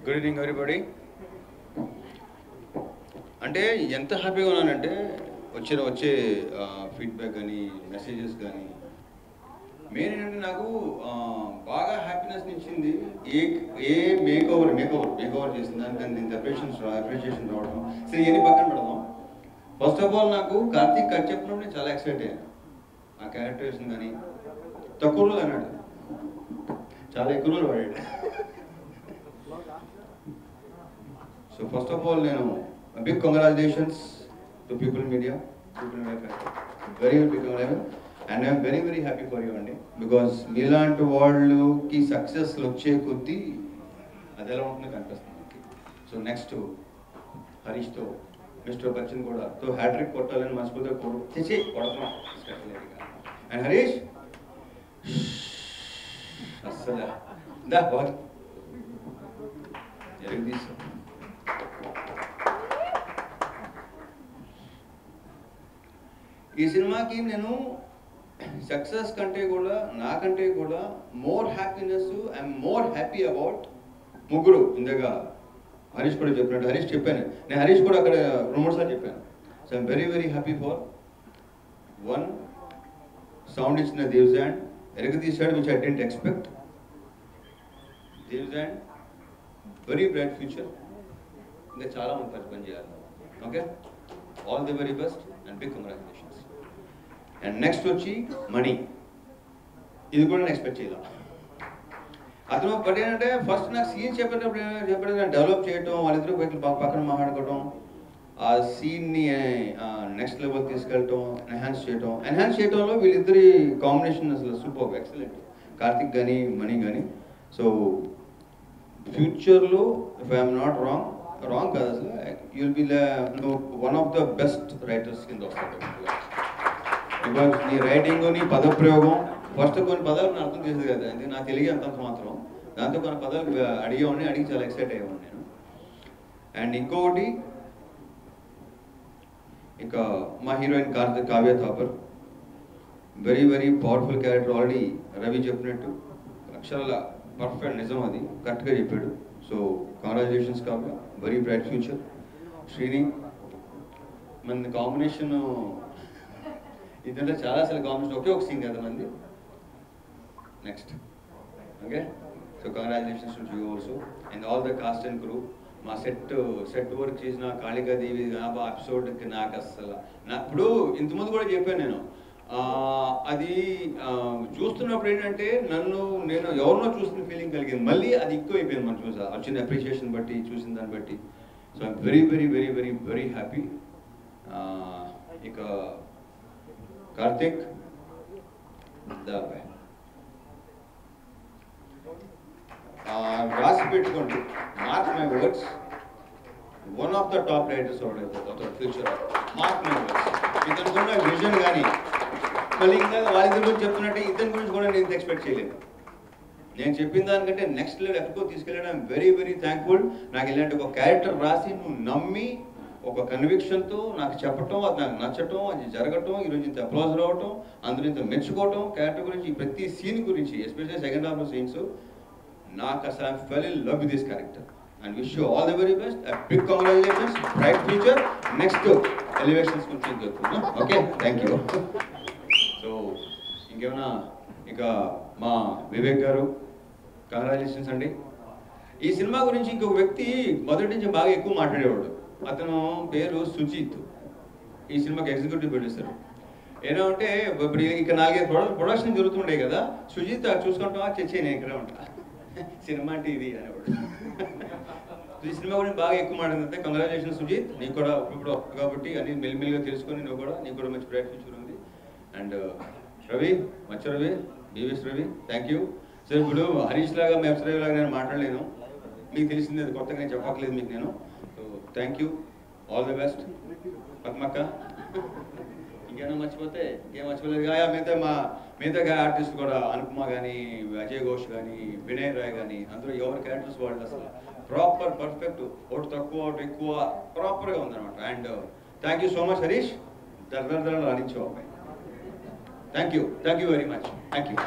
Good evening everybody. అంటే ఎంత హ్యాపీగా ఉన్నానంటే వచ్చే ఫీడ్బ్యాక్ కానీ మెసేజెస్ కానీ మెయిన్ ఏంటంటే నాకు బాగా హ్యాపీనెస్ ఇచ్చింది ఏ మేకోవర్ చేసింది దానికి ఇంత అప్రిషియేషన్ రావడం. సరే ఎన్ని పక్కన పెడదాం. ఫస్ట్ ఆఫ్ ఆల్ నాకు కార్తీక్ కట్ చెప్పినప్పుడు నేను చాలా ఎక్సైట్ అయ్యాను. ఆ క్యారెక్టరేషన్ కానీ తక్కువ రోజులు అన్నాడు, చాలా ఎక్కువ రోజులు వాడాడు. So first of all, big congratulations to People Media family. Very big congratulations, and I am very very happy for you Andy, because మీలాంటి వాళ్ళకి సక్సెస్ వచ్చే కొద్దీ అది ఎలా ఉంటుందో కనిపిస్తుంది. సో నెక్స్ట్ హరీష్తో మిస్టర్ బచ్చన్ కూడా తో హ్యాట్రిక్ కొట్టాలని మనస్ఫూర్తిగా కొడుతున్నాం. అండ్ హరీష్ అస్సలు దా బాగా తీసు. ఈ సినిమాకి నేను సక్సెస్ కంటే కూడా నాకంటే కూడా more happiness I'm more happy about ముగ్గురు. ఇందాక హరీష్ కూడా చెప్పినట్టు హరీష్ చెప్పాను, నేను హరీష్ కూడా అక్కడ 2-3 సార్లు చెప్పాను. So I'm very very happy for one sound ఇచ్చిన దేవ్జాండ్ ఎరగ తీసాడు, విచ్ ఐ డెంట్ ఎక్స్పెక్ట్. దేవ్జాండ్ వెరీ బ్రైట్ ఫ్యూచర్, ఇంకా చాలా మంది పని చేయాలి. Okay, all the very best and big congratulations. And next వచ్చి మణి, ఇది కూడా నేను ఎక్స్పెక్ట్ చేయాలి. అతను బట్ ఏంటంటే ఫస్ట్ నాకు సీన్ చెప్పేటప్పుడు డెవలప్ చేయటం, వాళ్ళిద్దరూ పక్కన మాట్లాడుకోవడం, ఆ సీన్ని నెక్స్ట్ లెవెల్ తీసుకెళ్ళటం, ఎన్హాన్స్ చేయటంలో వీళ్ళిద్దరి కాంబినేషన్ అసలు సూపర్ ఎక్సలెంట్. కార్తిక్ కానీ మణి కానీ. సో ఫ్యూచర్లో ఇఫ్ ఐఎమ్ నాట్ రాంగ్ కాదు అసలు, you will be one of the best writers కింద వస్తుంది. బికాజ్ నీ రైటింగ్, నీ పదప్రయోగం, ఫస్ట్ కొన్ని పదాలు నేను అర్థం చేసేది కదా, అంటే నాకు తెలియ అంతంత మాత్రం, దాంతో కొన్ని పదాలు అడిగి చాలా ఎక్సైట్ అయ్యేవాడిని నేను. అండ్ ఇంకొకటి ఇంకా మా heroine Kavya Thapar, very very powerful character. Already Ravi చెప్పినట్టు అక్షరాల పర్ఫెక్ట్, నిజం, అది కరెక్ట్గా చెప్పాడు. So congratulations Kavya, very bright future. Srini మన కాంబినేషన్ ఇదంటే చాలా అసలు కాంబినేషన్, ఒకే ఒక సీన్ కదా మంది. Next okay, so congratulations to you also and all the cost and crew. మా సెట్ వర్క్ చేసిన కాళికాదేవి ఎపిసోడ్కి నాకు అసలు ఇప్పుడు ఇంతకుముందు కూడా చెప్పాను నేను, అది చూస్తున్నప్పుడు ఏంటంటే నేను ఎవరినో చూస్తున్న ఫీలింగ్ కలిగింది, మళ్ళీ అది ఎక్కువ అయిపోయింది మనం చూసా వచ్చిన అప్రిషియేషన్ బట్టి, చూసిన దాన్ని బట్టి. So I'm very very very very very happy. ఇక కార్తిక్ రాసి పెట్టుకోండి, mark my words, one of the top writers అవుతాడు ఫ్యూచర్. Mark my words. ఇతనుకున్న విజన్ కానీ, మళ్ళీ ఇంకా వాళ్ళిద్దరి గురించి చెప్తున్నట్టే ఇతని గురించి కూడా నేను ఎక్స్పెక్ట్ చేయలేదు. నేను చెప్పిన దానికంటే నెక్స్ట్ లెవెల్ ఎక్కడికో తీసుకెళ్ళాను. I'm very very thankful. నాకు ఇలాంటి ఒక క్యారెక్టర్ రాసి నువ్వు నమ్మి ఒక కన్విక్షన్తో నాకు చెప్పటం, అది నాకు నచ్చటం, అది జరగటం, ఈరోజు ఇంత అప్లాజ్ రావటం, అందులో ఇంత మెచ్చుకోవటం, క్యారెక్టర్ గురించి, ప్రతి సీన్ గురించి, ఎస్పెషల్లీ సెకండ్ హాఫ్ సీన్స్, నాకు అసలు I fell in love with this character and wish you all the very best. Big congratulations, bright future. Next elevations కొంచెం చెప్తున్నా. Okay, thank you. సో ఇంకేమైనా, ఇక మా వివేక్ గారు కంగ్రాచులేషన్స్ అండి. ఈ సినిమా గురించి ఇంకొక వ్యక్తి మొదటి నుంచి బాగా ఎక్కువ మాట్లాడేవాడు, అతను పేరు సుజిత్. ఈ సినిమాకి ఎగ్జిక్యూటివ్ ప్రొడ్యూసర్. ఏమంటే ఇప్పుడు ఇక 4-5 ప్రొడక్షన్ జరుగుతుండే కదా, సుజిత్ చూసుకుంటావా, చచ్చే నేను ఇక్కడే ఉంటా, సినిమా అంటే ఇది అనేవాడు. ఈ సినిమా గురించి బాగా ఎక్కువ మాట్లాడితే కంగ్రాచులేషన్స్ సుజిత్, నీకు కూడా ఇప్పుడు కాబట్టి అన్ని మెల్లిమెల్లిగా తెలుసుకొని నీకు కూడా మంచి బ్రైట్ ఫ్యూచర్ ఉంది. And Ravi, Ravi, BVS Ravi, thank you. Sir ఇప్పుడు హరీష్ లాగా, మెప్స్ రవి లాగా నేను మాట్లాడలేను, మీకు తెలిసింది, అది కొత్తగా నేను చెప్పట్లేదు మీకు నేను. So thank you, all the best. పద్మక్క, ఇంకేమైనా మర్చిపోతే ఇంకేం మర్చిపోలేదు. మిగతా ఆర్టిస్ట్ కూడా అనుపమ కానీ, అజయ్ ఘోష్ కానీ, వినయ్ రాయ్ కానీ, అందరూ ఎవరి క్యారెక్టర్స్ వాళ్ళు అసలు ప్రాపర్ పర్ఫెక్ట్, ఒకటి తక్కువ ఒకటి ఎక్కువ ప్రాపర్గా ఉందన్నమాట. And thank you so much Harish, రాణించు అబ్బాయి. Thank you very much. Thank you.